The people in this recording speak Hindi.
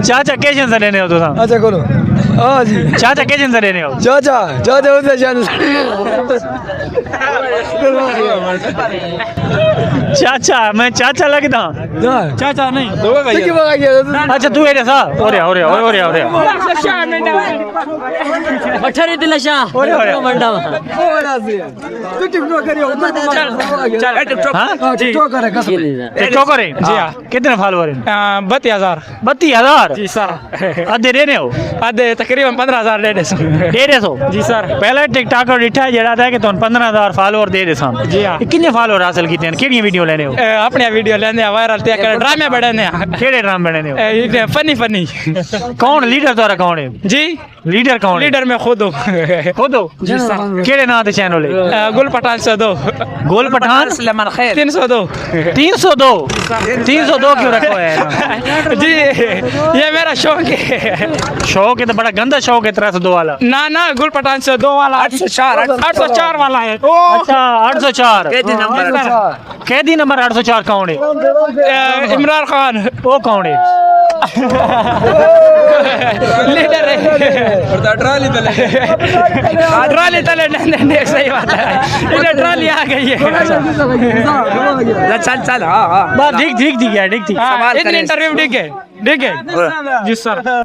चाचा कैसे से लेने हो तो अच्छा करो हाँ जी चाचा कैसे से लेने हो चाचा चाचा उसे चाचा मैं चाचा लगता चाचा नहीं अच्छा तू एरे सा ओरे ओरे ओरे ओरे अठारह दिन लशा ओरे ओरे मंडा टिकटॉक करे जी हाँ कितने फॉलोअर हैं 32,000 32,000 जी सर अद्धे रहने हो आधे तकरीबन 15,000 डेढ़ जी सर पहले टिकटॉकर डिठा जड़ा था कि तुम 15,000 फॉलोअर दे दे सन जी हाँ कितने फॉलोअर हासिल किए हैं केड़ी वीडियो लेने हो अपने वीडियो लेने वायरल ते कर ड्रामे बढ़ने केड़े ड्रामे लेने हो फनी फनी कौन लीडर तुम्हारा कौन है जी लीडर कौन है लीडर में खुद हूँ खुद हो जी सर केड़े नाम ते चैनल है गुल पठान 102 गोल पठान 302 302 क्यों रखो है जी ये मेरा शौक है शौक है तो बड़ा गंदा शौक है 302 वाला ना ना गुल पठान 102 वाला 804 वाला है अच्छा 804 कैदी नंबर 804 कौन है इमरान खान वो कौन है लीडर है ट्राली तले नहीं सही बात है इधर ट्राली आ गई है चल चल हाँ हाँ बस ठीक ठीक ठीक है ठीक ठीक इतनी इंटरव्यू ठीक है जी सर